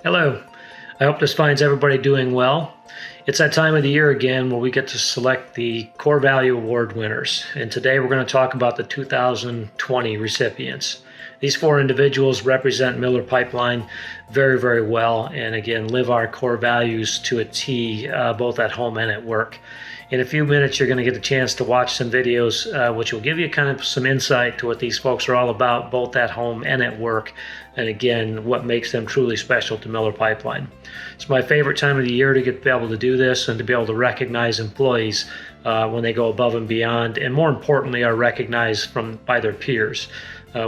Hello. I hope this finds everybody doing well. It's that time of the year again where we get to select the Core Value Award winners. And today we're going to talk about the 2020 recipients. These four individuals represent Miller Pipeline very, very well, and again, live our core values to a T, both at home and at work. In a few minutes, you're going to get a chance to watch some videos, which will give you kind of some insight to what these folks are all about, both at home and at work. And again, what makes them truly special to Miller Pipeline. It's my favorite time of the year to be able to do this and to be able to recognize employees when they go above and beyond, and more importantly, are recognized by their peers.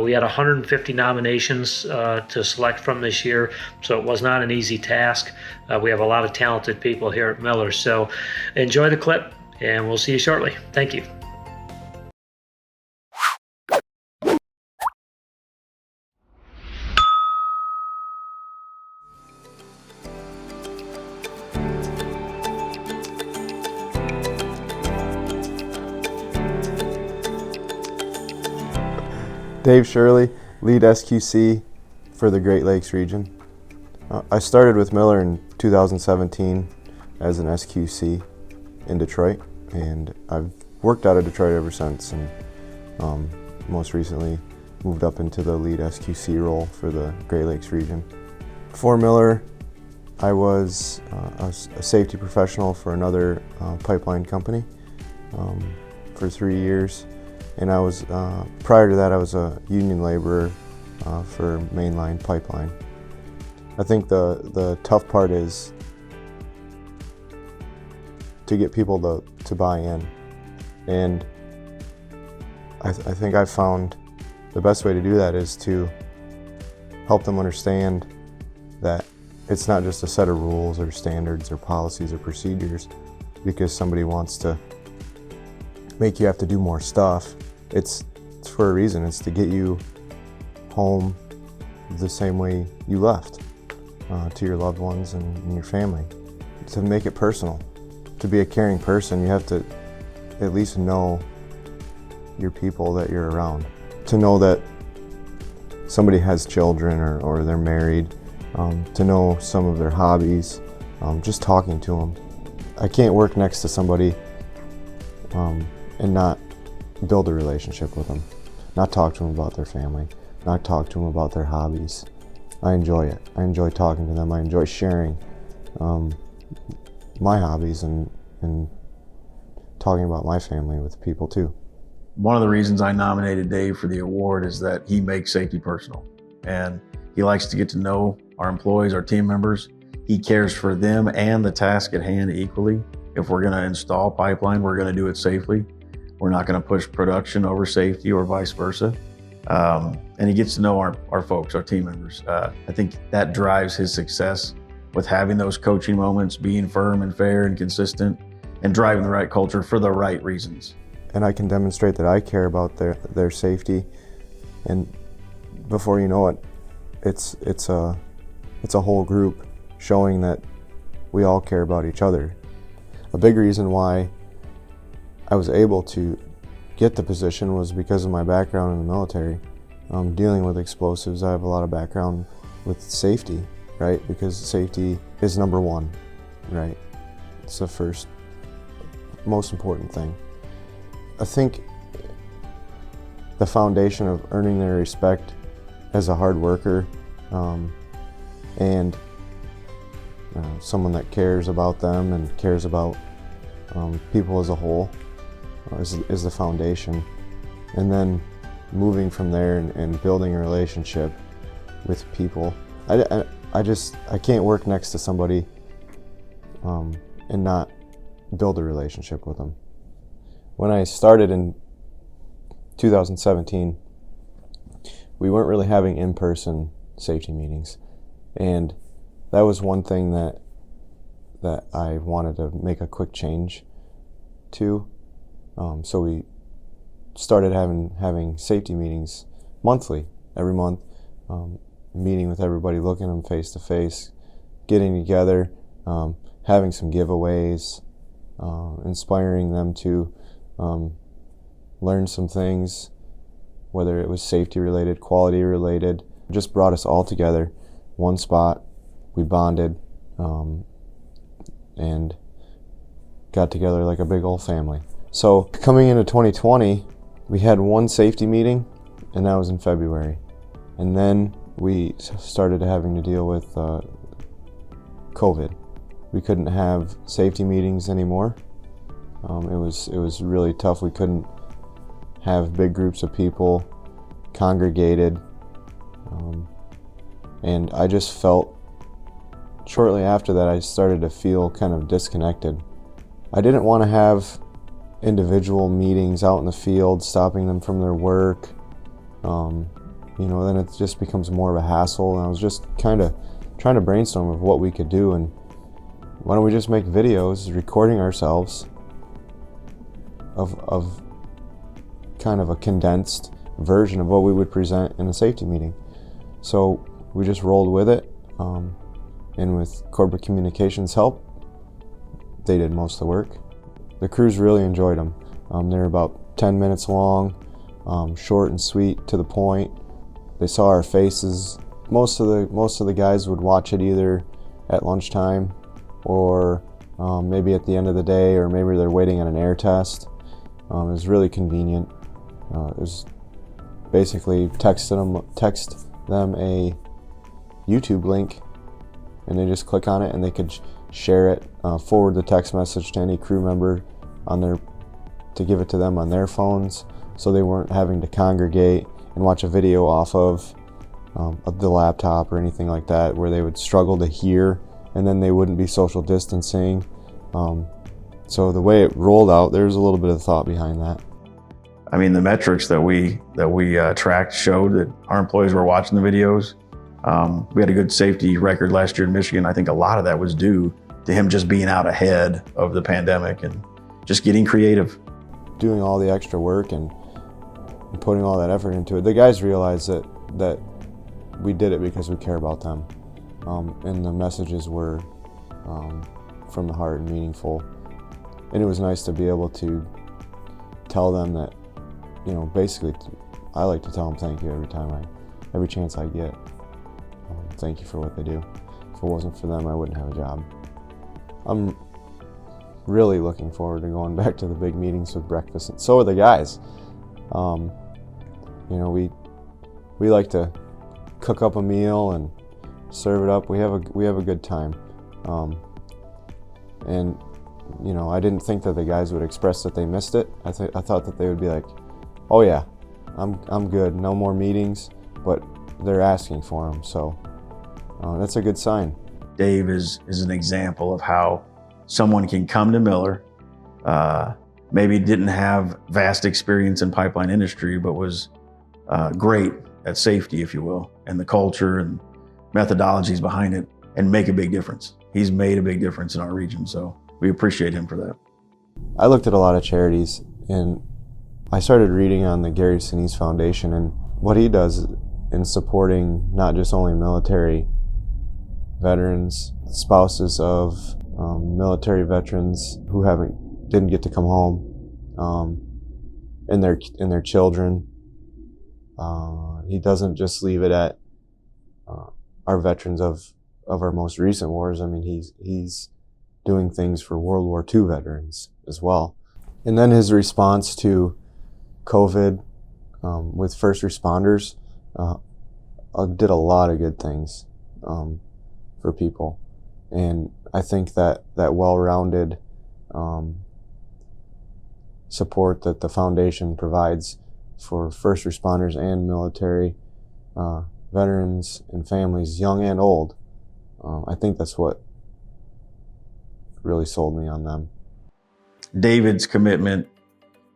We had 150 nominations to select from this year, so it was not an easy task. We have a lot of talented people here at Miller, so enjoy the clip, and we'll see you shortly. Thank you. Dave Shirley, lead SQC for the Great Lakes region. I started with Miller in 2017 as an SQC in Detroit, and I've worked out of Detroit ever since, and most recently moved up into the lead SQC role for the Great Lakes region. Before Miller, I was a safety professional for another pipeline company for 3 years. And I was, prior to that, I was a union laborer for mainline pipeline. I think the tough part is to get people to buy in. And I think I've found the best way to do that is to help them understand that it's not just a set of rules or standards or policies or procedures because somebody wants to make you have to do more stuff. It's for a reason. It's to get you home the same way you left, to your loved ones and your family. To make it personal. To be a caring person, you have to at least know your people that you're around. To know that somebody has children or they're married, to know some of their hobbies, just talking to them. I can't work next to somebody and not build a relationship with them, not talk to them about their family, not talk to them about their hobbies. I enjoy it. I enjoy talking to them. I enjoy sharing my hobbies and talking about my family with people too. One of the reasons I nominated Dave for the award is that he makes safety personal, and he likes to get to know our employees, our team members. He cares for them and the task at hand equally. If we're going to install pipeline, we're going to do it safely. We're not going to push production over safety or vice versa. And he gets to know our folks, our team members. I think that drives his success with having those coaching moments, being firm and fair and consistent, and driving the right culture for the right reasons. And I can demonstrate that I care about their safety. And before you know it, it's a whole group showing that we all care about each other. A big reason why I was able to get the position was because of my background in the military. Dealing with explosives, I have a lot of background with safety, right? Because safety is number one, right? It's the first, most important thing. I think the foundation of earning their respect as a hard worker and someone that cares about them and cares about people as a whole is the foundation. And then moving from there and building a relationship with people. I can't work next to somebody and not build a relationship with them. When I started in 2017, we weren't really having in-person safety meetings, and that was one thing that I wanted to make a quick change to. So we started having safety meetings monthly, every month, meeting with everybody, looking them face to face, getting together, having some giveaways, inspiring them to learn some things, whether it was safety related, quality related. Just brought us all together, one spot we bonded and got together like a big old family. So coming into 2020, we had one safety meeting, and that was in February. And then we started having to deal with COVID. We couldn't have safety meetings anymore. It was really tough. We couldn't have big groups of people congregated. And I just felt, shortly after that, I started to feel kind of disconnected. I didn't want to have individual meetings out in the field, stopping them from their work. Then it just becomes more of a hassle. And I was just kind of trying to brainstorm of what we could do. And why don't we just make videos recording ourselves of kind of a condensed version of what we would present in a safety meeting. So we just rolled with it. And with corporate communications help, they did most of the work. The crews really enjoyed them. They're about 10 minutes long, short and sweet, to the point. They saw our faces. Most of the guys would watch it either at lunchtime or maybe at the end of the day, or maybe they're waiting on an air test. It was really convenient. It was basically text them a YouTube link, and they just click on it, and they could share it, forward the text message to any crew member to give it to them on their phones, so they weren't having to congregate and watch a video off of the laptop or anything like that, where they would struggle to hear, and then they wouldn't be social distancing. So the way it rolled out, there's a little bit of thought behind that. I mean, the metrics that we tracked showed that our employees were watching the videos. We had a good safety record last year in Michigan. I think a lot of that was due to him just being out ahead of the pandemic and just getting creative. Doing all the extra work and putting all that effort into it. The guys realized that we did it because we care about them. And the messages were from the heart and meaningful. And it was nice to be able to tell them that, basically, I like to tell them thank you every chance I get. Thank you for what they do. If it wasn't for them, I wouldn't have a job. I'm really looking forward to going back to the big meetings with breakfast, and so are the guys. We like to cook up a meal and serve it up. We have a good time. And I didn't think that the guys would express that they missed it. I thought that they would be like, "Oh yeah, I'm good. No more meetings," but they're asking for them, so that's a good sign. Dave is an example of how someone can come to Miller, maybe didn't have vast experience in pipeline industry, but was great at safety, if you will, and the culture and methodologies behind it, and make a big difference. He's made a big difference in our region, so we appreciate him for that. I looked at a lot of charities, and I started reading on the Gary Sinise Foundation and what he does in supporting not just only military veterans, spouses of military veterans who didn't get to come home, and their children. He doesn't just leave it at our veterans of our most recent wars. I mean, he's doing things for World War II veterans as well. And then his response to COVID with first responders did a lot of good things for people. And I think that well-rounded support that the foundation provides for first responders and military veterans and families, young and old, I think that's what really sold me on them. David's commitment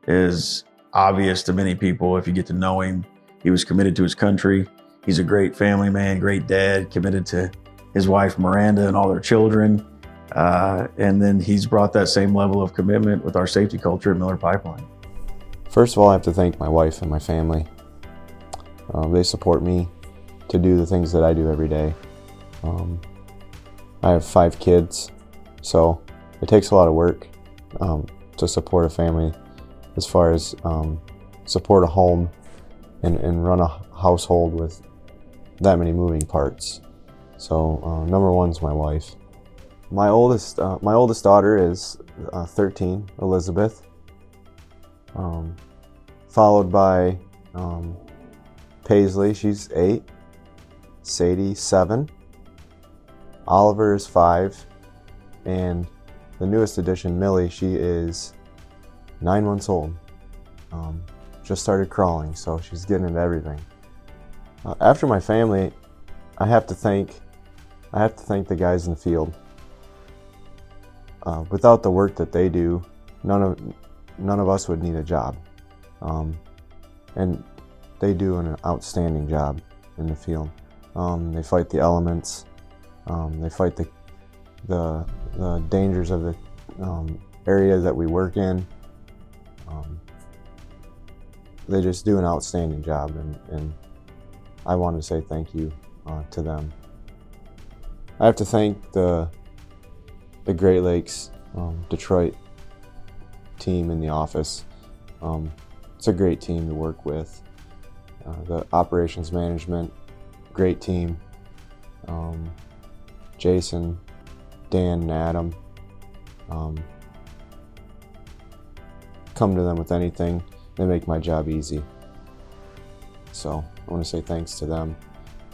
is obvious to many people if you get to know him. He was committed to his country. He's a great family man, great dad, committed to his wife Miranda and all their children. And then he's brought that same level of commitment with our safety culture at Miller Pipeline. First of all, I have to thank my wife and my family. They support me to do the things that I do every day. I have 5 kids, so it takes a lot of work to support a family, as far as support a home and run a household with that many moving parts. So number one's my wife. My oldest daughter is 13, Elizabeth, followed by Paisley, she's 8, Sadie, 7, Oliver is 5, and the newest addition, Millie, she is 9 months old. Just started crawling, so she's getting into everything. After my family, I have to thank the guys in the field. Without the work that they do, none of us would need a job. And they do an outstanding job in the field. They fight the elements. They fight the dangers of the area that we work in. They just do an outstanding job, and I want to say thank you to them. I have to thank the Great Lakes Detroit team in the office. It's a great team to work with. The operations management, great team. Jason, Dan, and Adam. Come to them with anything. They make my job easy. So I want to say thanks to them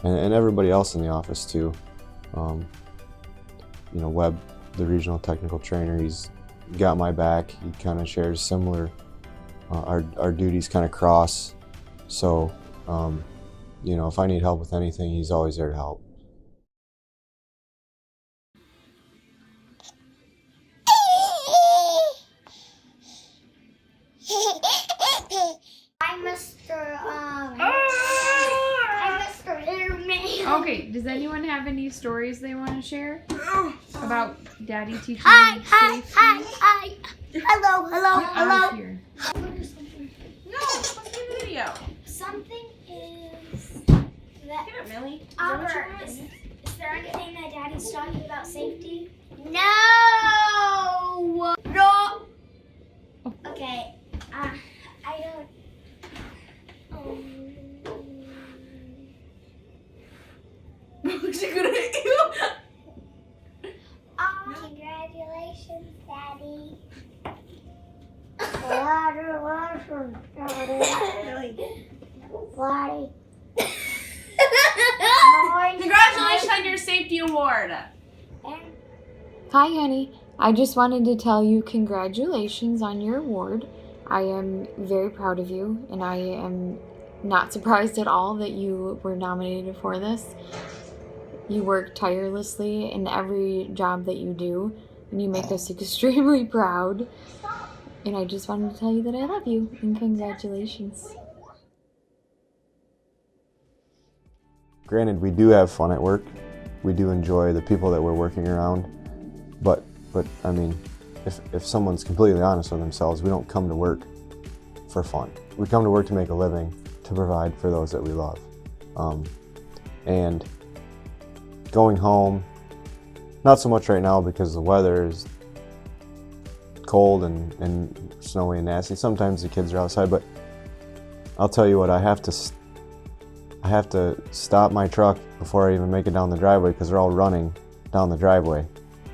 and everybody else in the office too. Webb, the regional technical trainer, he's got my back. He kind of shares similar, our duties kind of cross. So, if I need help with anything, he's always there to help. Okay, does anyone have any stories they want to share about Daddy teaching you safety? Hi. Hello. Here. No, let's do the video. Something is that Get it, Millie. Albert, is there anything that Daddy's talking about safety? No. Okay. I don't. What's she gonna hit you? Congratulations, Daddy. Congratulations, Congratulations on your safety award. Hi, honey. I just wanted to tell you congratulations on your award. I am very proud of you, and I am not surprised at all that you were nominated for this. You work tirelessly in every job that you do, and you make us extremely proud. And I just wanted to tell you that I love you, and congratulations. Granted, we do have fun at work. We do enjoy the people that we're working around. But I mean, if someone's completely honest with themselves, we don't come to work for fun. We come to work to make a living, to provide for those that we love. And going home, not so much right now because the weather is cold and snowy and nasty. Sometimes the kids are outside, but I'll tell you what, I have to stop my truck before I even make it down the driveway because they're all running down the driveway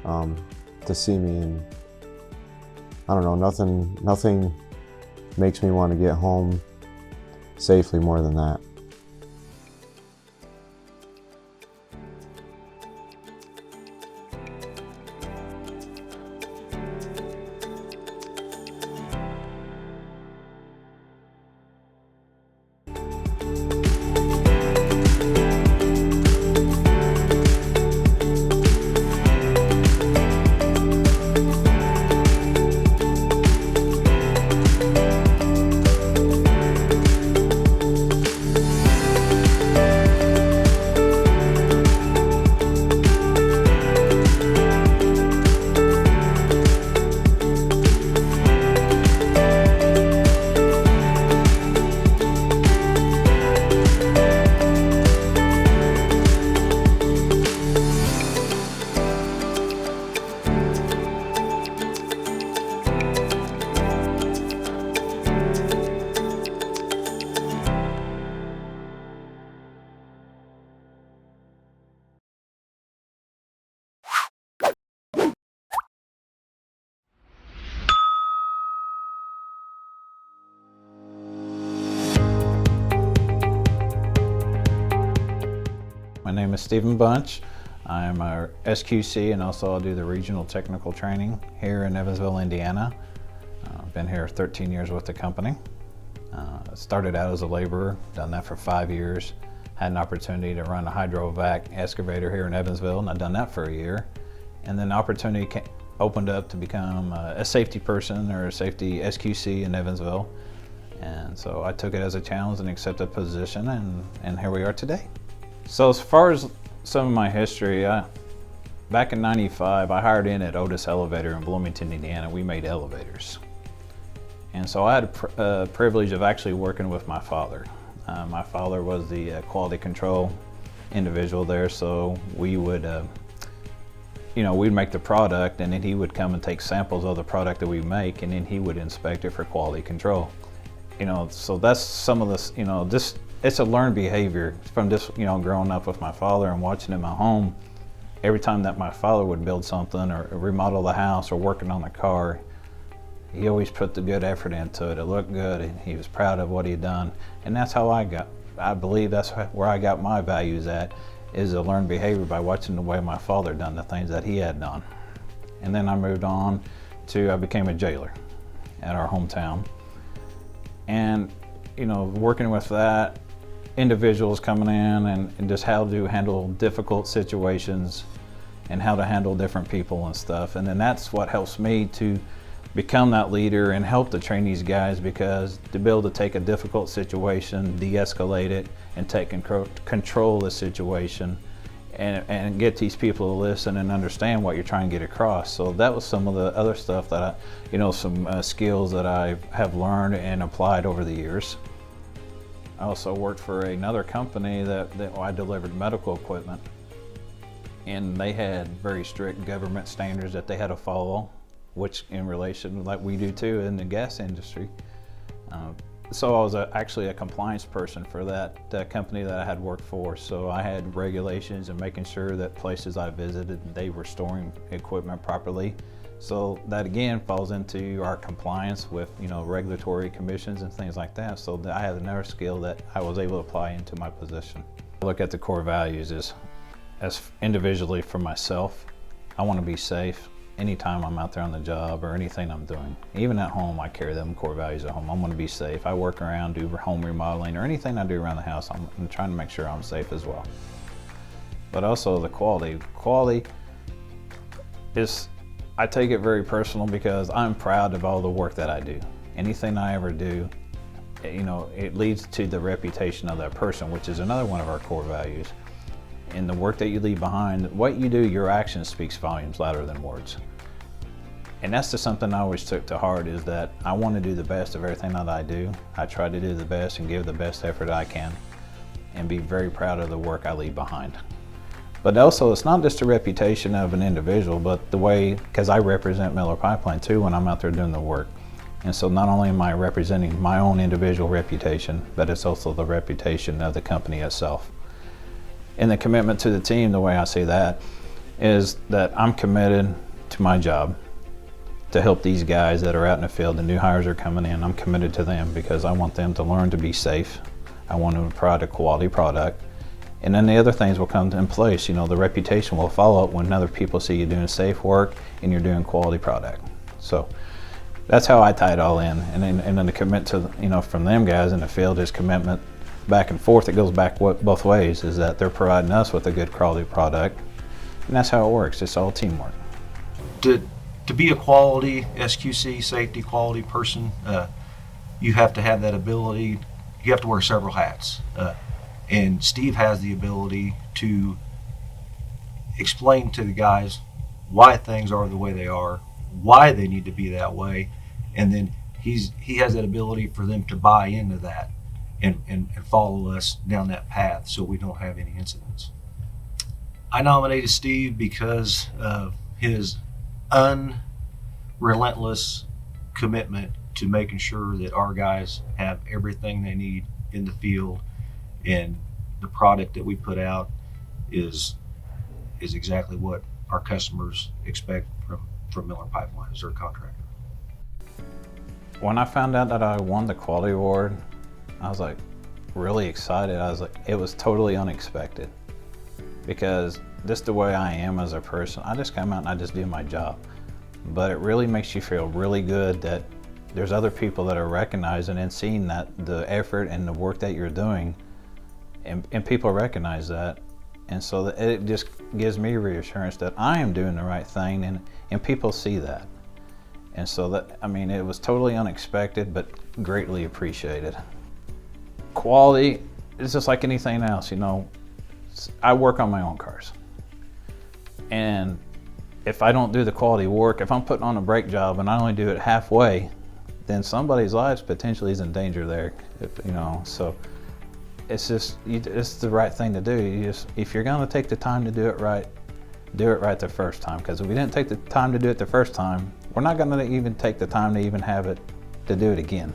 to see me, and I don't know, nothing makes me want to get home safely more than that. name is Stephen Bunch. I'm our SQC and also I do the regional technical training here in Evansville, Indiana. I've been here 13 years with the company. Started out as a laborer, done that for 5 years. Had an opportunity to run a hydrovac excavator here in Evansville, and I've done that for a year. And then the opportunity opened up to become a safety person or a safety SQC in Evansville. And so I took it as a challenge and accepted the position, and here we are today. So as far as some of my history, back in '95, I hired in at Otis Elevator in Bloomington, Indiana. We made elevators. And so I had a privilege of actually working with my father. My father was the quality control individual there, so we would, we'd make the product, and then he would come and take samples of the product that we make, and then he would inspect it for quality control. So that's some of this, it's a learned behavior from just, growing up with my father and watching him at home. Every time that my father would build something or remodel the house or working on a car, he always put the good effort into it. It looked good, and he was proud of what he'd done. And that's how I believe that's where I got my values at, is a learned behavior by watching the way my father done the things that he had done. And then I moved on I became a jailer at our hometown. And, working with that, individuals coming in and just how to handle difficult situations and how to handle different people and stuff. And then that's what helps me to become that leader and help to train these guys, because to be able to take a difficult situation, de-escalate it, and take control of the situation and get these people to listen and understand what you're trying to get across. So that was some of the other stuff that some skills that I have learned and applied over the years. I also worked for another company that I delivered medical equipment, and they had very strict government standards that they had to follow, which in relation, like we do too in the gas industry. So I was actually a compliance person for that company that I had worked for. So I had regulations and making sure that places I visited, they were storing equipment properly. So that again falls into our compliance with regulatory commissions and things like that. So I had another skill that I was able to apply into my position. I look at the core values as individually for myself. I want to be safe anytime I'm out there on the job or anything I'm doing. Even at home, I carry them core values at home. I want to be safe. I work around, do home remodeling, or anything I do around the house, I'm trying to make sure I'm safe as well. But also the quality. Quality is, I take it very personal because I'm proud of all the work that I do. Anything I ever do, it leads to the reputation of that person, which is another one of our core values. And the work that you leave behind, what you do, your action speaks volumes louder than words. And that's just something I always took to heart, is that I want to do the best of everything that I do. I try to do the best and give the best effort I can and be very proud of the work I leave behind. But also, it's not just a reputation of an individual, but the way, because I represent Miller Pipeline too when I'm out there doing the work. And so not only am I representing my own individual reputation, but it's also the reputation of the company itself. And the commitment to the team, the way I see that, is that I'm committed to my job to help these guys that are out in the field. The new hires are coming in. I'm committed to them because I want them to learn to be safe. I want them to provide a quality product. And then the other things will come in place. The reputation will follow when other people see you doing safe work and you're doing quality product. So that's how I tie it all in. And then the commitment to, from them guys in the field is commitment back and forth. It goes back both ways, is that they're providing us with a good quality product, and that's how it works. It's all teamwork. To be a quality SQC, safety quality person, you have to have that ability. You have to wear several hats, and Steve has the ability to explain to the guys why things are the way they are, why they need to be that way, and then he has that ability for them to buy into that and follow us down that path so we don't have any incidents. I nominated Steve because of his unrelentless commitment to making sure that our guys have everything they need in the field, and the product that we put out is exactly what our customers expect from Miller Pipeline as their contractor. When I found out that I won the quality award, I was like really excited. It was totally unexpected. because this is the way I am as a person. I just come out and I just do my job. But it really makes you feel really good that there's other people that are recognizing and seeing that the effort and the work that you're doing, and people recognize that. And so it just gives me reassurance that I am doing the right thing, and people see that. And so that, I mean, it was totally unexpected, but greatly appreciated. Quality is just like anything else, you know. I work on my own cars. And if I don't do the quality work, if I'm putting on a brake job and I only do it halfway, then somebody's life potentially is in danger there, you know. So it's just, it's the right thing to do. You just, if you're gonna take the time to do it right the first time. Because if we didn't take the time to do it the first time, we're not gonna even take the time to even have it, to do it again.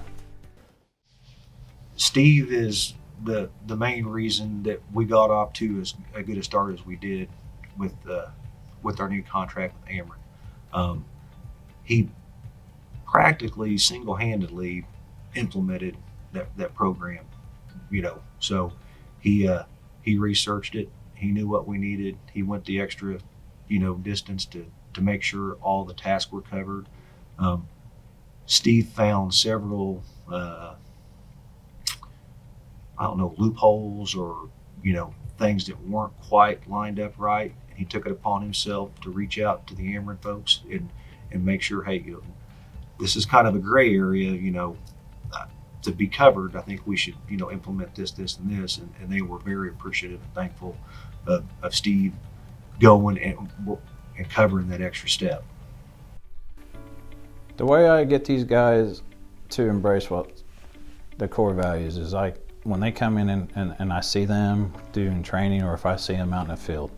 Steve is the main reason that we got off to as good a start as we did with our new contract with Ameren. He practically single-handedly implemented that program, you know. So he researched it. He knew what we needed. He went the extra, you know, distance to make sure all the tasks were covered. Steve found several I don't know, loopholes or, you know, things that weren't quite lined up right. He took it upon himself to reach out to the Ameren folks and make sure, hey, you know, this is kind of a gray area, you know, to be covered. I think we should, you know, implement this, and this. And they were very appreciative and thankful of Steve going and covering that extra step. The way I get these guys to embrace what the core values is, like when they come in and I see them doing training, or if I see them out in the field,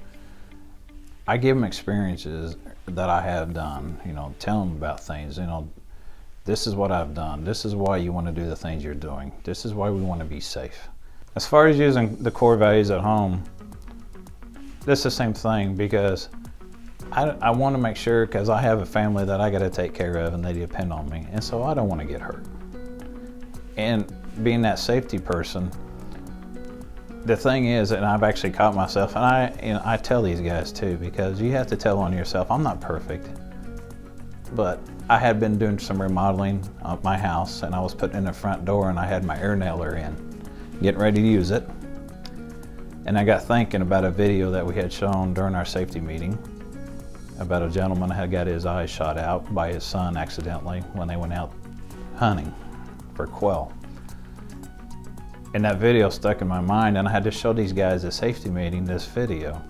I give them experiences that I have done, you know, tell them about things, you know, this is what I've done. This is why you want to do the things you're doing. This is why we want to be safe. As far as using the core values at home, it's the same thing, because I want to make sure, because I have a family that I got to take care of and they depend on me. And so I don't want to get hurt. And being that safety person, the thing is, and I've actually caught myself, and I tell these guys too, because you have to tell on yourself. I'm not perfect, but I had been doing some remodeling of my house, and I was putting in the front door, and I had my air nailer in, getting ready to use it. And I got thinking about a video that we had shown during our safety meeting about a gentleman that had got his eyes shot out by his son accidentally when they went out hunting for quail. And that video stuck in my mind, and I had to show these guys at safety meeting this video.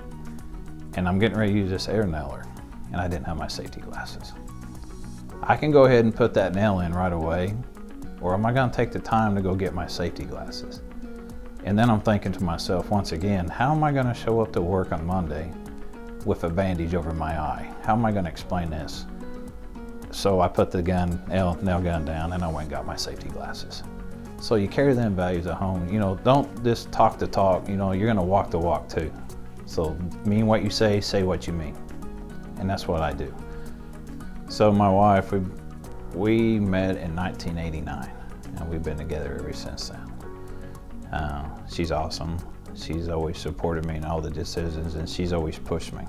And I'm getting ready to use this air nailer, and I didn't have my safety glasses. I can go ahead and put that nail in right away, or am I gonna take the time to go get my safety glasses? And then I'm thinking to myself once again, how am I gonna show up to work on Monday with a bandage over my eye? How am I gonna explain this? So I put the nail gun down, and I went and got my safety glasses. So you carry them values at home. You know, don't just talk the talk, you know, you're gonna walk the walk too. So mean what you say what you mean. And that's what I do. So my wife, we met in 1989, and we've been together ever since then. She's awesome. She's always supported me in all the decisions, and she's always pushed me.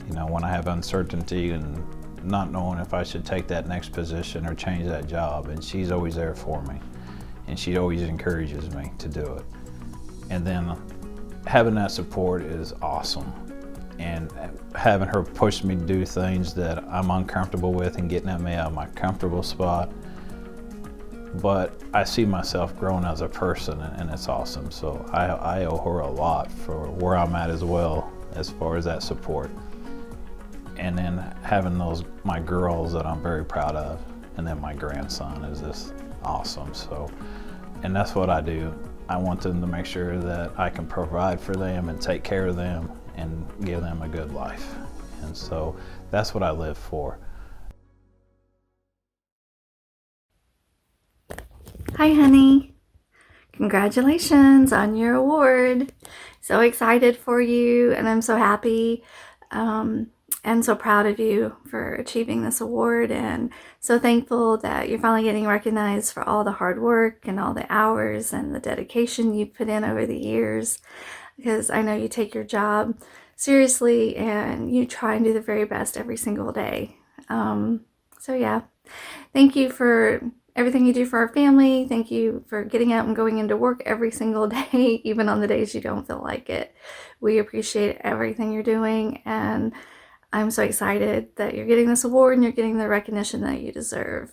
You know, when I have uncertainty and not knowing if I should take that next position or change that job, and she's always there for me. And she always encourages me to do it. And then having that support is awesome. And having her push me to do things that I'm uncomfortable with and getting me out of my comfortable spot. But I see myself growing as a person, and it's awesome. So I owe her a lot for where I'm at as well, as far as that support. And then having my girls that I'm very proud of, and then my grandson is just awesome. So, and that's what I do. I want them to make sure that I can provide for them and take care of them and give them a good life. And so that's what I live for. Hi, honey. Congratulations on your award. So excited for you, and I'm so happy and so proud of you for achieving this award, and so thankful that you're finally getting recognized for all the hard work and all the hours and the dedication you've put in over the years. because I know you take your job seriously and you try and do the very best every single day. So yeah, thank you for everything you do for our family. Thank you for getting out and going into work every single day, even on the days you don't feel like it. We appreciate everything you're doing, and I'm so excited that you're getting this award and you're getting the recognition that you deserve.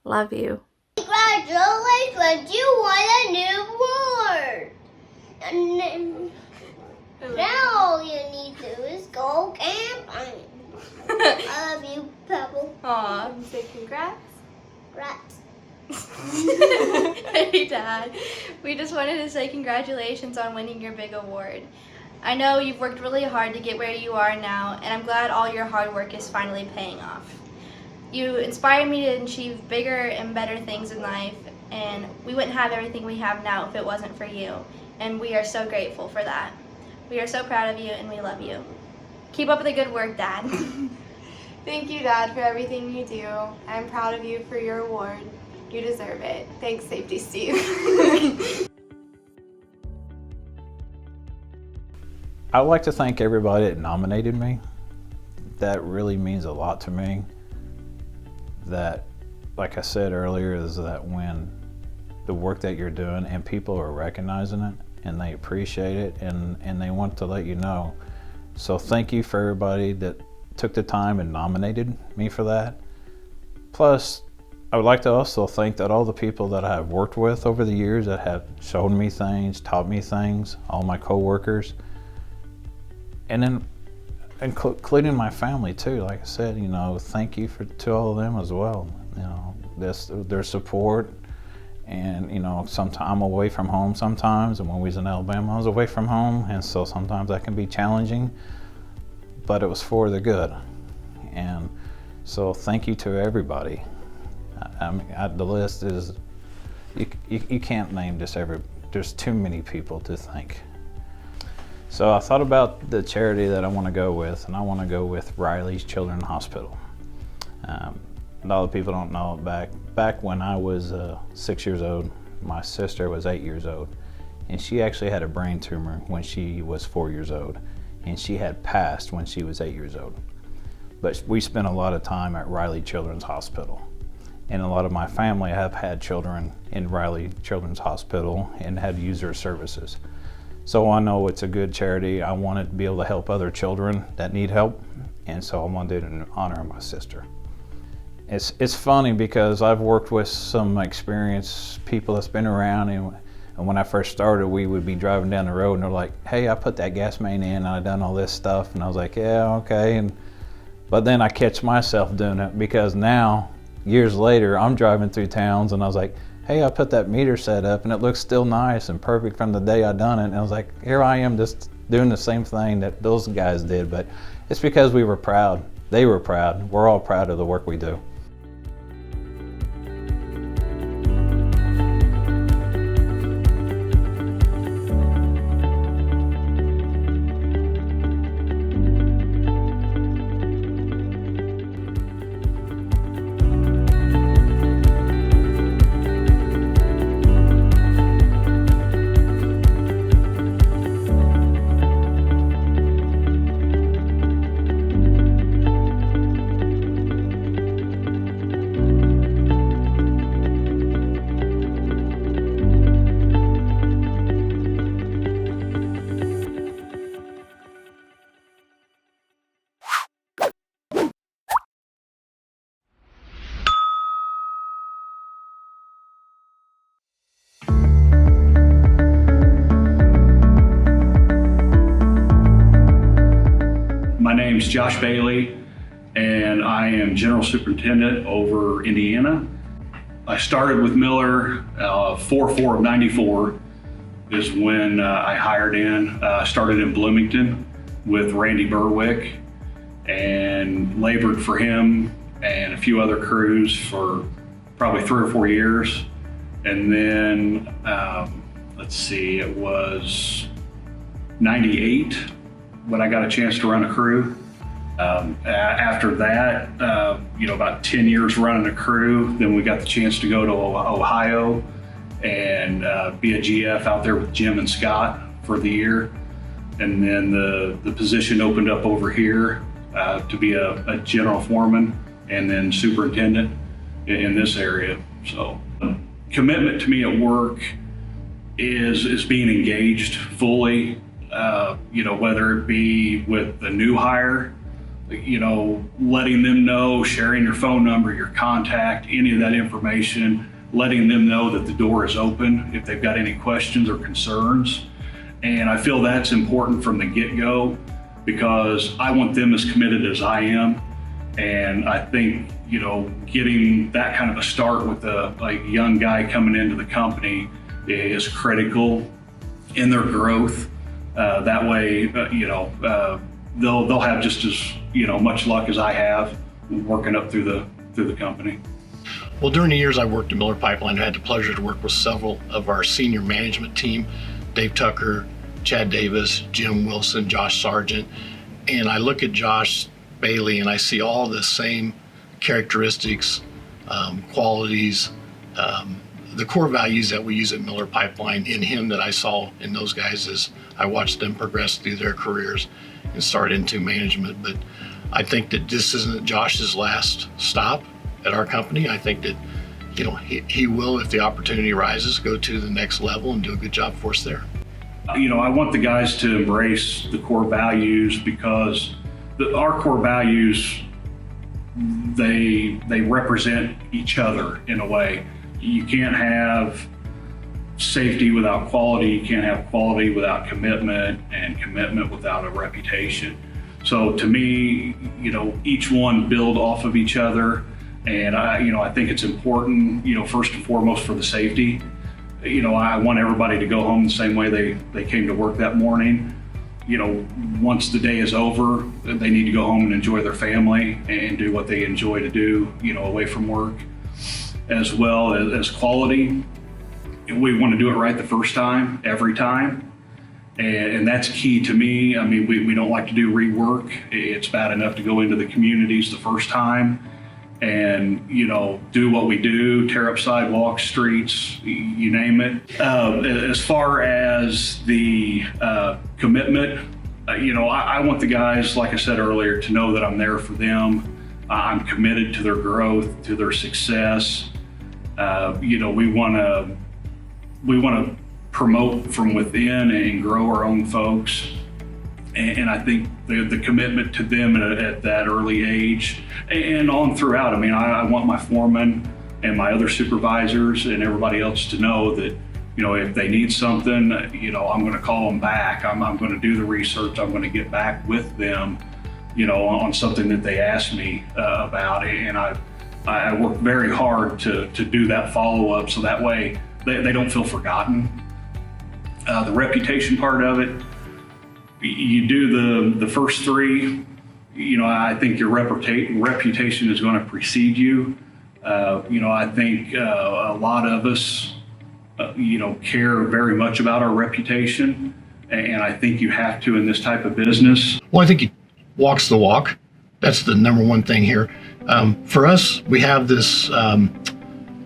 Love you. Congratulations, you won a new award. And now all you need to do is go camping. I love you, Pebble. Aw, say congrats. Congrats. Hey, Dad. We just wanted to say congratulations on winning your big award. I know you've worked really hard to get where you are now, and I'm glad all your hard work is finally paying off. You inspired me to achieve bigger and better things in life, and we wouldn't have everything we have now if it wasn't for you, and we are so grateful for that. We are so proud of you, and we love you. Keep up the good work, Dad. Thank you, Dad, for everything you do. I'm proud of you for your award. You deserve it. Thanks, Safety Steve. I would like to thank everybody that nominated me. That really means a lot to me. That, like I said earlier, is that when the work that you're doing and people are recognizing it and they appreciate it and they want to let you know. So thank you for everybody that took the time and nominated me for that. Plus, I would like to also thank that all the people that I have worked with over the years that have shown me things, taught me things, all my co-workers, and then including my family too. Like I said, you know, thank you to all of them as well. You know, their support, and you know, sometimes I'm away from home sometimes, and when we was in Alabama, I was away from home, and so sometimes that can be challenging, but it was for the good. And so thank you to everybody. I mean, the list is, you can't name just there's too many people to thank. So I thought about the charity that I want to go with, and I want to go with Riley's Children's Hospital. A lot of people don't know, back when I was 6 years old, my sister was 8 years old, and she actually had a brain tumor when she was 4 years old, and she had passed when she was 8 years old. But we spent a lot of time at Riley Children's Hospital, and a lot of my family have had children in Riley Children's Hospital and had used their services. So I know it's a good charity. I wanted to be able to help other children that need help, and so I wanted to do it in honor of my sister. It's funny because I've worked with some experienced people that's been around, and when I first started, we would be driving down the road and they're like, hey, I put that gas main in and I done all this stuff, and I was like, yeah, okay. But then I catch myself doing it because now, years later, I'm driving through towns and I was like, hey, I put that meter set up and it looks still nice and perfect from the day I done it. And I was like, here I am just doing the same thing that those guys did. But it's because we were proud. They were proud. We're all proud of the work we do. My name's Josh Bailey, and I am General Superintendent over Indiana. I started with Miller 4/4 of '94 is when I hired in. Started in Bloomington with Randy Berwick and labored for him and a few other crews for probably 3 or 4 years. And then, let's see, it was 98 when I got a chance to run a crew. After that, about 10 years running a crew, then we got the chance to go to Ohio and be a GF out there with Jim and Scott for the year. and then the position opened up over here to be a general foreman and then superintendent in this area. So commitment to me at work is being engaged fully, whether it be with the new hire, letting them know, sharing your phone number, your contact, any of that information, letting them know that the door is open if they've got any questions or concerns. And I feel that's important from the get-go because I want them as committed as I am. And I think, getting that kind of a start with a young guy coming into the company is critical in their growth. That way, they'll have just as much luck as I have working up through the company. Well, during the years I worked at Miller Pipeline, I had the pleasure to work with several of our senior management team, Dave Tucker, Chad Davis, Jim Wilson, Josh Sargent, and I look at Josh Bailey and I see all the same characteristics, qualities, the core values that we use at Miller Pipeline in him that I saw in those guys as I watched them progress through their careers and start into management. But I think that this isn't Josh's last stop at our company. I think that he will, if the opportunity arises, go to the next level and do a good job for us there. I want the guys to embrace the core values because our core values, they represent each other in a way. You can't have safety without quality. You can't have quality without commitment, and commitment without a reputation. So to me, each one build off of each other. And I think it's important, first and foremost for the safety. I want everybody to go home the same way they came to work that morning. Once the day is over, they need to go home and enjoy their family and do what they enjoy to do, away from work. As well as quality, we want to do it right the first time, every time. And that's key to me. I mean, we don't like to do rework. It's bad enough to go into the communities the first time and, do what we do, tear up sidewalks, streets, you name it. As far as the commitment, I want the guys, like I said earlier, to know that I'm there for them. I'm committed to their growth, to their success. We want to promote from within and grow our own folks. And I think the commitment to them at that early age and on throughout. I mean, I want my foreman and my other supervisors and everybody else to know that, if they need something, I'm going to call them back. I'm going to do the research. I'm going to get back with them, on something that they asked me about. And I work very hard to do that follow-up so that way they don't feel forgotten. The reputation part of it, you do the first three, I think your reputation is going to precede you. I think a lot of us, care very much about our reputation, and I think you have to in this type of business. Well, I think he walks the walk. That's the number one thing here. For us, we have this,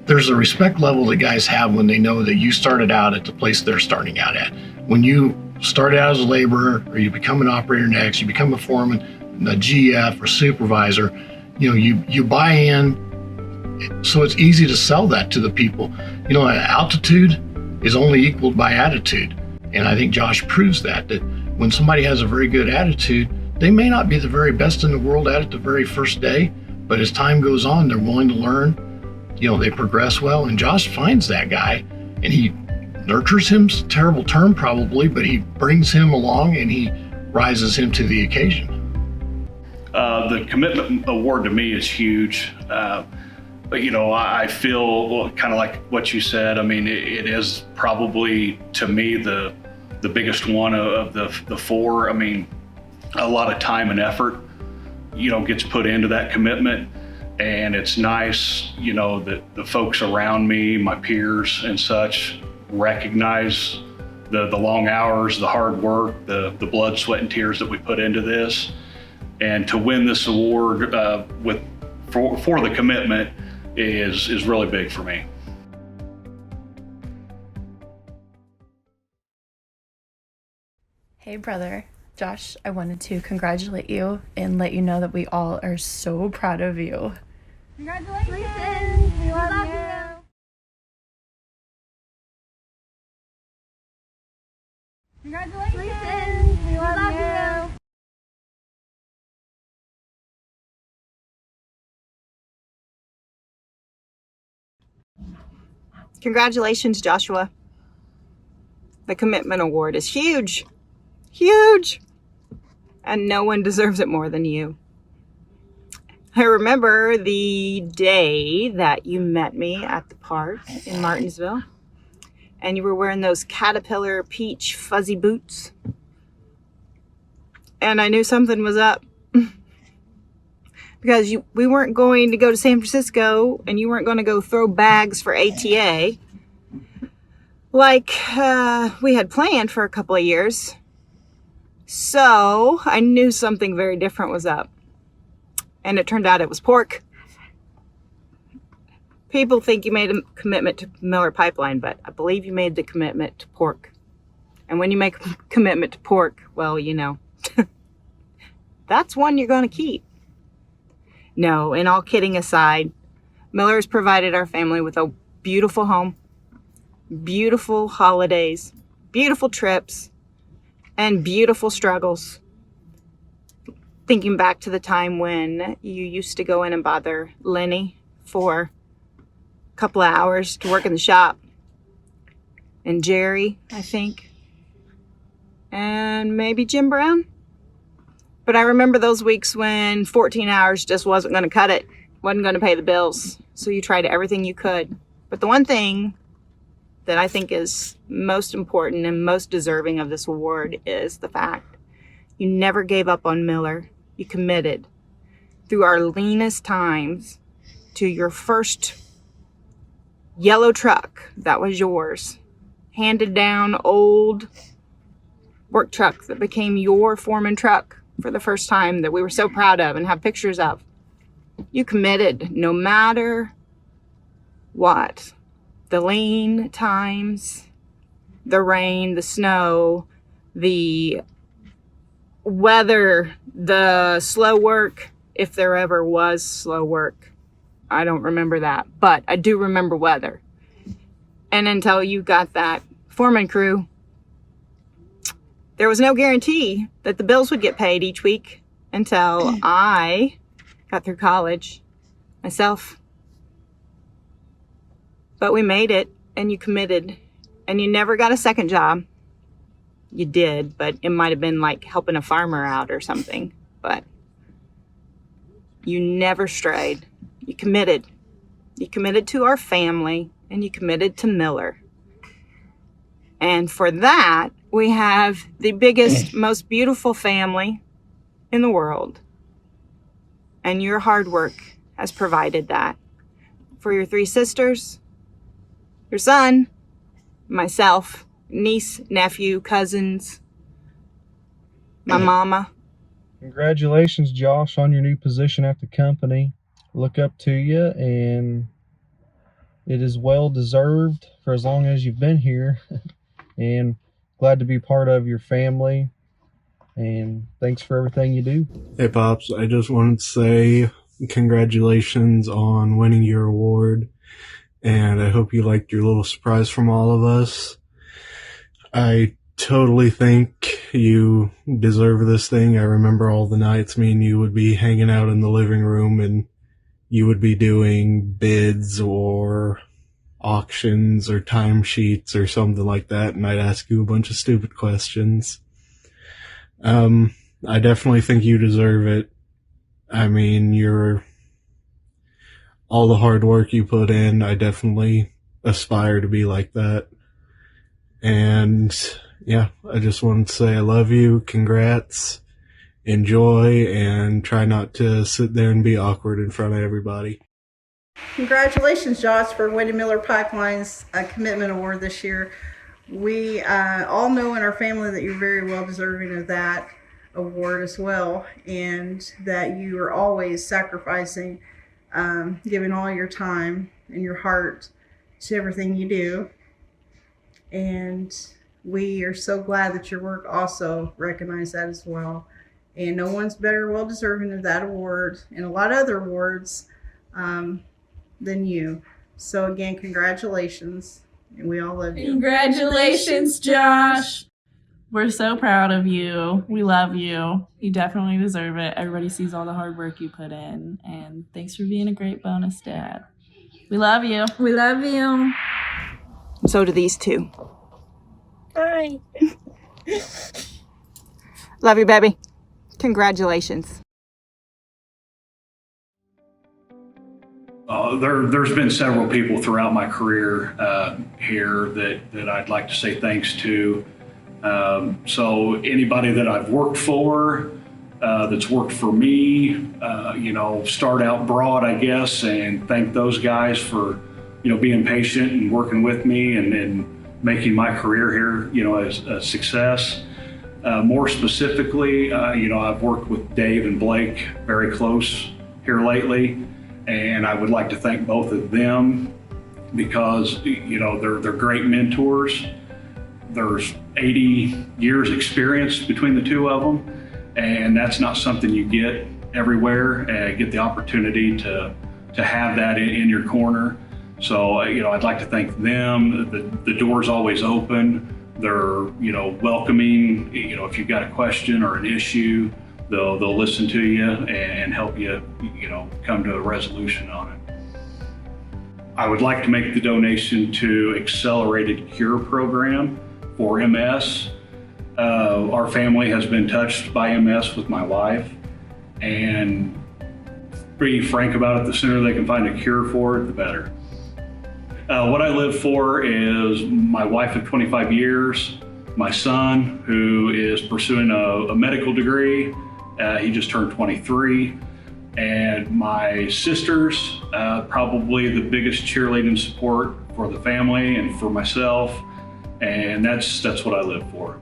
there's a respect level that guys have when they know that you started out at the place they're starting out at. When you started out as a laborer, or you become an operator next, you become a foreman, a GF or supervisor, you buy in, so it's easy to sell that to the people. Altitude is only equaled by attitude. And I think Josh proves that when somebody has a very good attitude, they may not be the very best in the world at it the very first day, but as time goes on, they're willing to learn, they progress well. And Josh finds that guy and he nurtures him, terrible term probably, but he brings him along and he rises him to the occasion. The commitment award to me is huge. But I feel kind of like what you said. I mean, it is probably to me the biggest one of the four. I mean, a lot of time and effort, gets put into that commitment, and it's nice, that the folks around me, my peers and such, recognize the long hours, the hard work, the blood, sweat, and tears that we put into this, and to win this award for the commitment is really big for me. Hey brother, Josh, I wanted to congratulate you and let you know that we all are so proud of you. Congratulations! We love you! Congratulations! We love you! Congratulations, Joshua. The commitment award is huge, huge, and no one deserves it more than you. I remember the day that you met me at the park in Martinsville, and you were wearing those Caterpillar peach fuzzy boots, and I knew something was up because we weren't going to go to San Francisco, and you weren't going to go throw bags for ATA like we had planned for a couple of years. So I knew something very different was up. And it turned out it was pork. People think you made a commitment to Miller Pipeline, but I believe you made the commitment to pork. And when you make a commitment to pork, well, you know, that's one you're going to keep. No, and all kidding aside, Miller has provided our family with a beautiful home, beautiful holidays, beautiful trips, and beautiful struggles. Thinking back to the time when you used to go in and bother Lenny for a couple of hours to work in the shop, and Jerry, I think, and maybe Jim Brown. But I remember those weeks when 14 hours just wasn't going to cut it, wasn't going to pay the bills, so you tried everything you could. But the one thing that I think is most important and most deserving of this award is the fact you never gave up on Miller. You committed through our leanest times to your first yellow truck that was yours, handed down old work truck that became your foreman truck for the first time, that we were so proud of and have pictures of. You committed no matter what. The lean times, the rain, the snow, the weather, the slow work, if there ever was slow work. I don't remember that, but I do remember weather. And until you got that foreman crew, there was no guarantee that the bills would get paid each week until I got through college myself. But we made it, and you committed, and you never got a second job. You did, but it might have been like helping a farmer out or something. But you never strayed. You committed. You committed to our family, and you committed to Miller. And for that, we have the biggest, most beautiful family in the world. And your hard work has provided that. For your 3 sisters, your son, myself, niece, nephew, cousins, my mama. Congratulations, Josh, on your new position at the company. Look up to you, and it is well deserved for as long as you've been here. And glad to be part of your family, and thanks for everything you do. Hey Pops, I just wanted to say congratulations on winning your award, and I hope you liked your little surprise from all of us. I totally think you deserve this thing. I remember all the nights me and you would be hanging out in the living room, and you would be doing bids or auctions or timesheets or something like that, and I'd ask you a bunch of stupid questions. I definitely think you deserve it. I mean, all the hard work you put in, I definitely aspire to be like that. And yeah, I just wanted to say I love you, congrats, enjoy, and try not to sit there and be awkward in front of everybody. Congratulations, Josh, for winning Miller Pipeline's Commitment Award this year. We all know in our family that you're very well deserving of that award as well, and that you are always sacrificing, giving all your time and your heart to everything you do. And we are so glad that your work also recognized that as well. And no one's better well deserving of that award and a lot of other awards than you. So again, congratulations, and we all love you. Congratulations, Josh. We're so proud of you. We love you. You definitely deserve it. Everybody sees all the hard work you put in. And thanks for being a great bonus dad. We love you. We love you. So do these two. Hi. Love you, baby. Congratulations. There's been several people throughout my career here that I'd like to say thanks to. So anybody that I've worked for, that's worked for me, start out broad, I guess, and thank those guys for, being patient and working with me and making my career here, as a success. More specifically, I've worked with Dave and Blake very close here lately, and I would like to thank both of them because, they're great mentors. There's 80 years experience between the two of them, and that's not something you get everywhere, get the opportunity to have that in your corner. So, I'd like to thank them. The door's always open. They're, welcoming. If you've got a question or an issue, they'll listen to you and help you, come to a resolution on it. I would like to make the donation to Accelerated Cure Program for MS. Our family has been touched by MS with my wife, and be frank about it, the sooner they can find a cure for it, the better. What I live for is my wife of 25 years, my son, who is pursuing a medical degree. He just turned 23. And my sisters, probably the biggest cheerleading support for the family and for myself. And that's what I live for.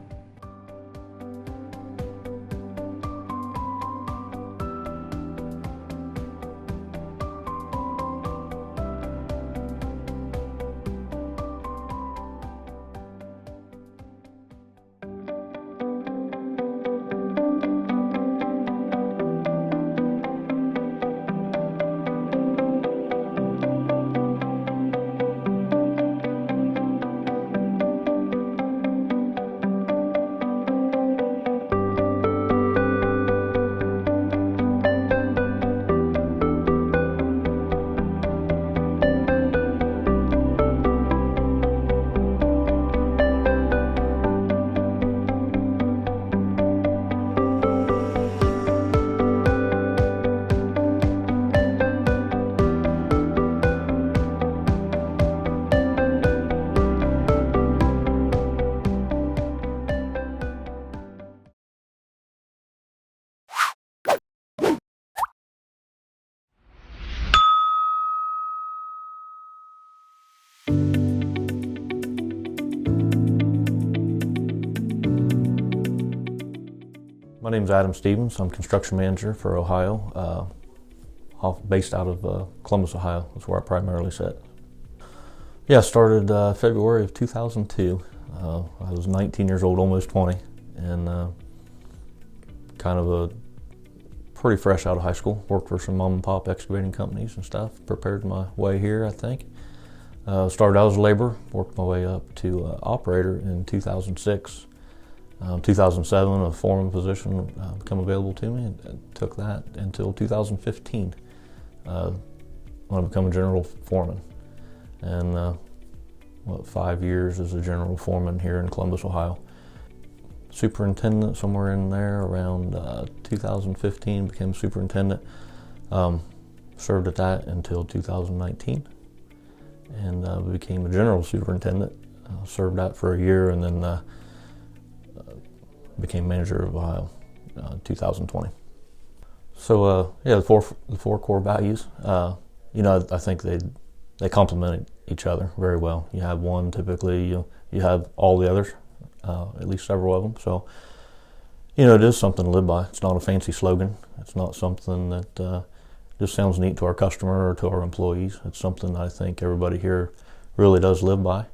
My name is Adam Stevens. I'm construction manager for Ohio, based out of Columbus, Ohio. That's where I primarily sit. Yeah, I started February of 2002. I was 19 years old, almost 20, and kind of a pretty fresh out of high school. Worked for some mom and pop excavating companies and stuff. Prepared my way here, I think. Started out as a laborer, worked my way up to operator in 2006. 2007, a foreman position became available to me, and took that until 2015 when I became a general foreman. And 5 years as a general foreman here in Columbus, Ohio. Superintendent somewhere in there around 2015, became superintendent. Served at that until 2019, and became a general superintendent. Served that for a year, and then became manager of Ohio 2020. So yeah, the four core values. I think they complement each other very well. You have one, typically you have all the others, at least several of them. So it is something to live by. It's not a fancy slogan. It's not something that just sounds neat to our customer or to our employees. It's something I think everybody here really does live by.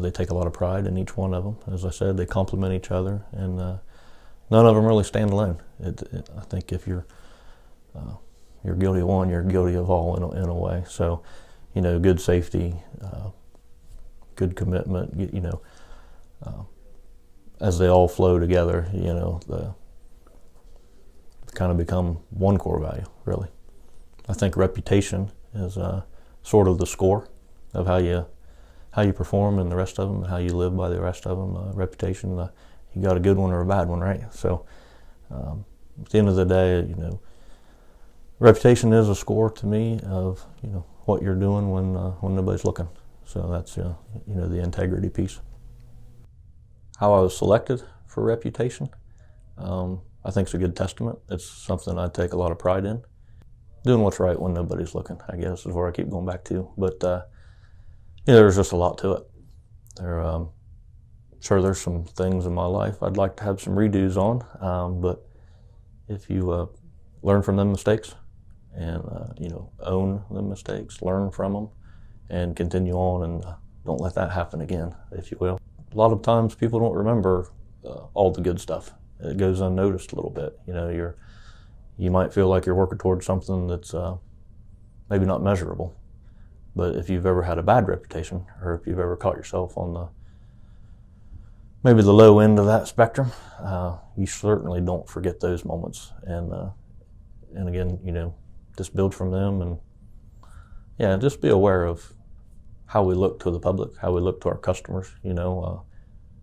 They take a lot of pride in each one of them. As I said, they complement each other, and none of them really stand alone. I think if you're guilty of one, you're guilty of all in a way. So, good safety, good commitment, as they all flow together, they kind of become one core value, really. I think reputation is sort of the score of how you perform in the rest of them, how you live by the rest of them. Reputation, you got a good one or a bad one, right? So at the end of the day, reputation is a score to me of what you're doing when nobody's looking. So that's the integrity piece. How I was selected for reputation, I think it's a good testament. It's something I take a lot of pride in. Doing what's right when nobody's looking, I guess, is where I keep going back to. But there's just a lot to it. Sure, there's some things in my life I'd like to have some redos on, but if you learn from them mistakes and own the mistakes, learn from them, and continue on, and don't let that happen again, if you will. A lot of times people don't remember all the good stuff. It goes unnoticed a little bit. You might feel like you're working towards something that's maybe not measurable. But if you've ever had a bad reputation, or if you've ever caught yourself on maybe the low end of that spectrum, you certainly don't forget those moments. And again, just build from them, and just be aware of how we look to the public, how we look to our customers.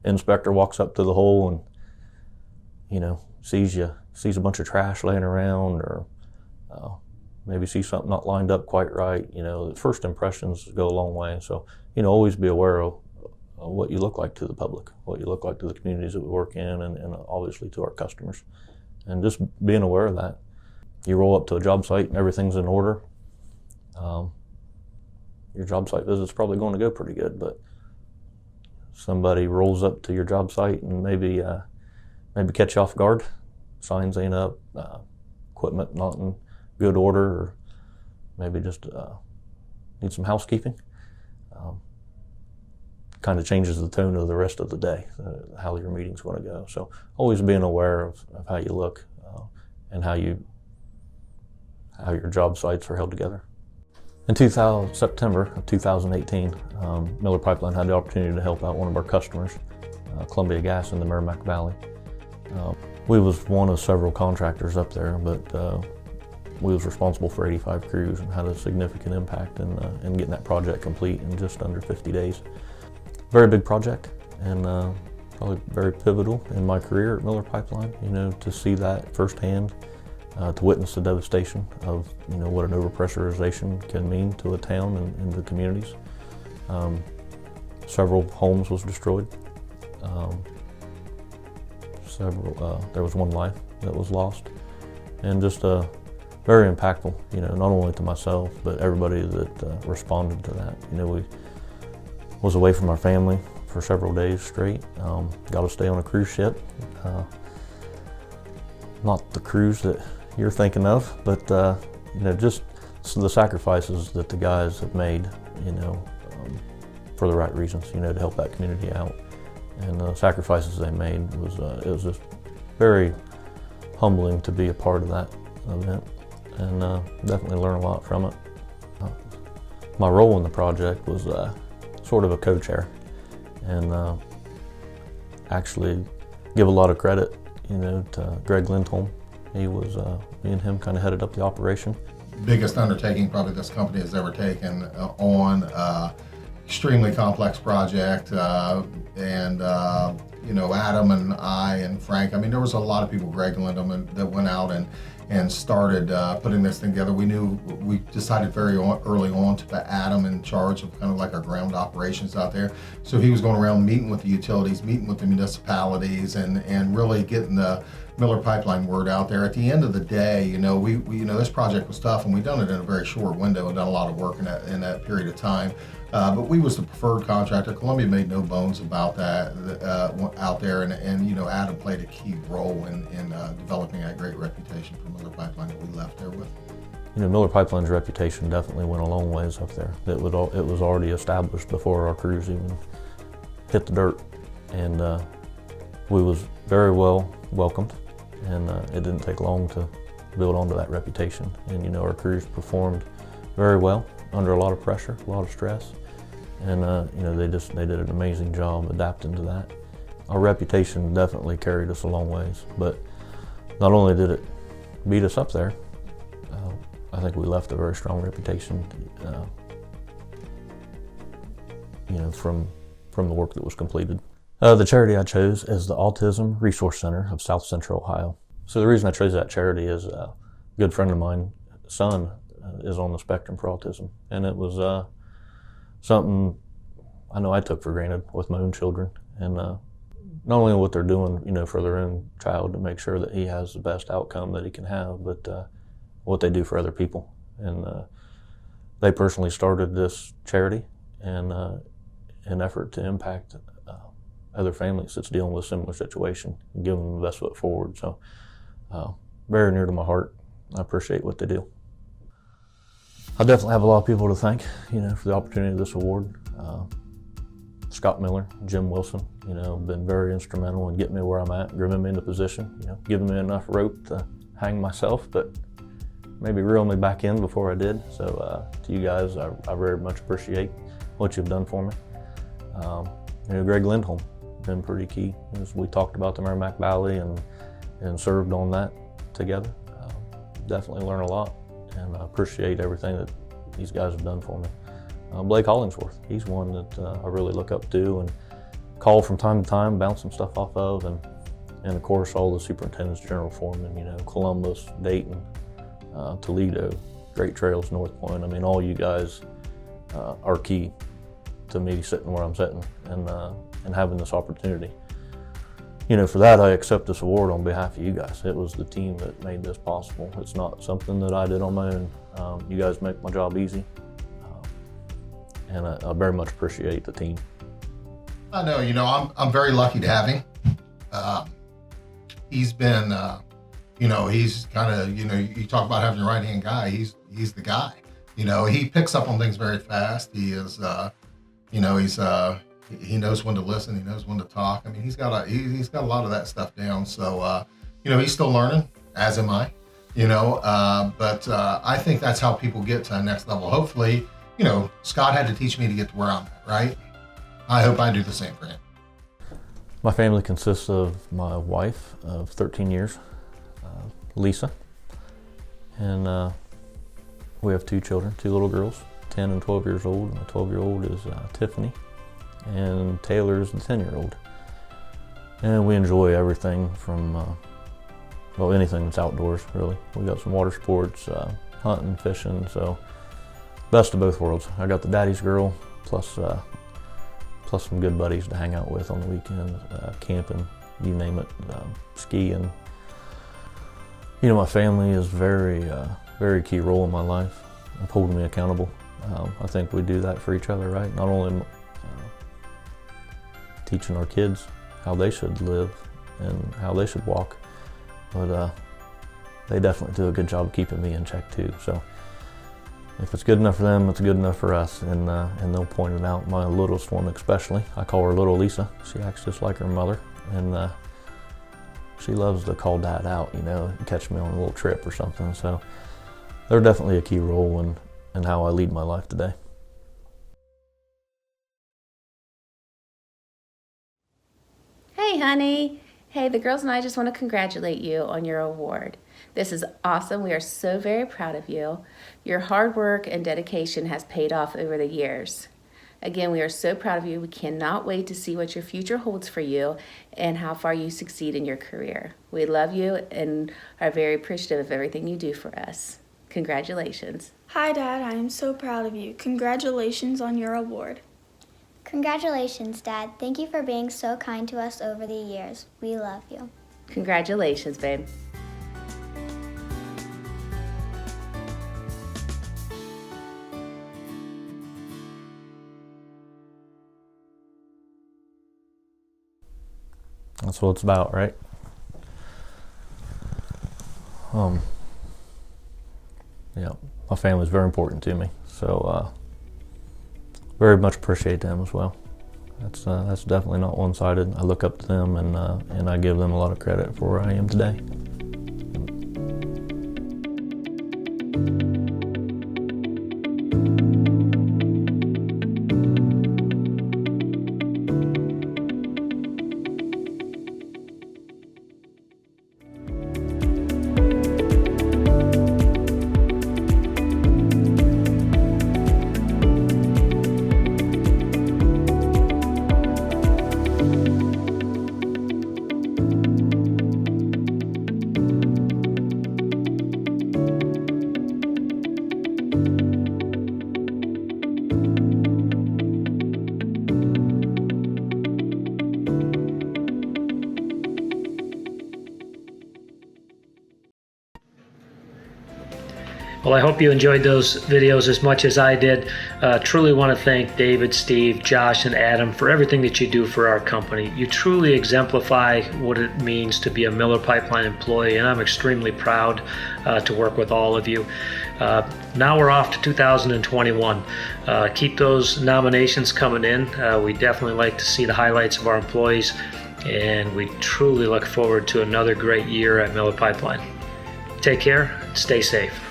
Inspector walks up to the hole and sees a bunch of trash laying around, or maybe sees something not lined up quite right. The first impressions go a long way. So always be aware of what you look like to the public, what you look like to the communities that we work in, and obviously to our customers. And just being aware of that. You roll up to a job site and everything's in order, your job site visit's probably going to go pretty good. But somebody rolls up to your job site and maybe catch you off guard. Signs ain't up, equipment not in good order, or maybe just need some housekeeping. Kind of changes the tone of the rest of the day, how your meeting's going to go. So always being aware of how you look and how your job sites are held together. In September of 2018, Miller Pipeline had the opportunity to help out one of our customers, Columbia Gas in the Merrimack Valley. We was one of several contractors up there, but we was responsible for 85 crews and had a significant impact in getting that project complete in just under 50 days. Very big project, and probably very pivotal in my career at Miller Pipeline, to see that firsthand, to witness the devastation of what an overpressurization can mean to a town and the communities. Several homes was destroyed. There was one life that was lost, and just very impactful, not only to myself, but everybody that responded to that. We was away from our family for several days straight. Got to stay on a cruise ship. Not the cruise that you're thinking of, but just the sacrifices that the guys have made, for the right reasons, to help that community out. And the sacrifices they made it was just very humbling to be a part of that event, and definitely learn a lot from it. My role in the project was sort of a co-chair, and actually give a lot of credit, to Greg Lindholm. He was, me and him kind of headed up the operation. Biggest undertaking probably this company has ever taken on. Extremely complex project, and Adam and I and Frank, there was a lot of people, Greg and Lindholm, that went out and started putting this thing together. We decided very early on to put Adam in charge of kind of like our ground operations out there. So he was going around meeting with the utilities, meeting with the municipalities, and really getting the Miller Pipeline word out there. At the end of the day, this project was tough, and we done it in a very short window and done a lot of work in that period of time. But we was the preferred contractor. Columbia made no bones about that out there, and Adam played a key role in developing that great reputation for Miller Pipeline that we left there with. Miller Pipeline's reputation definitely went a long ways up there. It was already established before our crews hit the dirt, and we was very well welcomed, and it didn't take long to build onto that reputation. And you know, our crews performed very well under a lot of pressure, a lot of stress, and you know, they did an amazing job adapting to that. Our reputation definitely carried us a long ways, but not only did it beat us up there, I think we left a very strong reputation, you know, from the work that was completed. The charity I chose is the Autism Resource Center of South Central Ohio. So the reason I chose that charity is a good friend of mine, son, is on the spectrum for autism, and it was something I know I took for granted with my own children, and not only what they're doing, you know, for their own child to make sure that he has the best outcome that he can have, but what they do for other people. And they personally started this charity and an effort to impact other families that's dealing with a similar situation and give them the best foot forward. So very near to my heart. I appreciate what they do. I definitely have a lot of people to thank, you know, for the opportunity of this award. Scott Miller, Jim Wilson, you know, been very instrumental in getting me where I'm at, grooming me into position, you know, giving me enough rope to hang myself, but maybe reel me back in before I did. So to you guys, I very much appreciate what you've done for me. You know, Greg Lindholm, been pretty key. As we talked about the Merrimack Valley and served on that together. Definitely learned a lot, and I appreciate everything that these guys have done for me. Blake Hollingsworth, he's one that I really look up to and call from time to time, bounce some stuff off of, and of course all the superintendents, general foremen, you know, Columbus, Dayton, Toledo, Great Trails, North Point. I mean, all you guys are key to me sitting where I'm sitting and having this opportunity. You know, for that I accept this award on behalf of you guys. It was the team that made this possible. It's not something that I did on my own. You guys make my job easy, and I very much appreciate the team. I know, you know, I'm very lucky to have him. He's been, you know, he's kind of, you know, you talk about having your right-hand guy, he's the guy. You know, he picks up on things very fast. He is, you know, he knows when to listen, he knows when to talk. I mean, he's got a lot of that stuff down. So, you know, he's still learning, as am I, you know, but I think that's how people get to the next level. Hopefully, you know, Scott had to teach me to get to where I'm at, right? I hope I do the same for him. My family consists of my wife of 13 years, Lisa, and we have two children, two little girls, 10 and 12 years old. My 12-year-old is Tiffany, and Taylor is the 10-year-old. And we enjoy everything from, well, anything that's outdoors, really. We got some water sports, hunting, fishing, so best of both worlds. I got the daddy's girl, plus some good buddies to hang out with on the weekends, camping, you name it, skiing. You know, my family is very key role in my life of holding me accountable. I think we do that for each other, right? Not only teaching our kids how they should live and how they should walk, but they definitely do a good job of keeping me in check too. So if it's good enough for them, it's good enough for us, and they'll point it out. My littlest one especially, I call her Little Lisa. She acts just like her mother, and she loves to call Dad out, you know, catch me on a little trip or something. So they're definitely a key role in how I lead my life today. Hey, honey. Hey, the girls and I just want to congratulate you on your award. This is awesome. We are so very proud of you. Your hard work and dedication has paid off over the years. Again, we are so proud of you. We cannot wait to see what your future holds for you and how far you succeed in your career. We love you and are very appreciative of everything you do for us. Congratulations. Hi, Dad. I am so proud of you. Congratulations on your award. Congratulations, Dad. Thank you for being so kind to us over the years. We love you. Congratulations, babe. That's what it's about, right? Yeah, my family is very important to me, so very much appreciate them as well. That's definitely not one-sided. I look up to them, and I give them a lot of credit for where I am today. Well, I hope you enjoyed those videos as much as I did. Truly want to thank David, Steve, Josh, and Adam for everything that you do for our company. You truly exemplify what it means to be a Miller Pipeline employee, and I'm extremely proud to work with all of you. Now we're off to 2021. Keep those nominations coming in. We definitely like to see the highlights of our employees, and we truly look forward to another great year at Miller Pipeline. Take care, stay safe.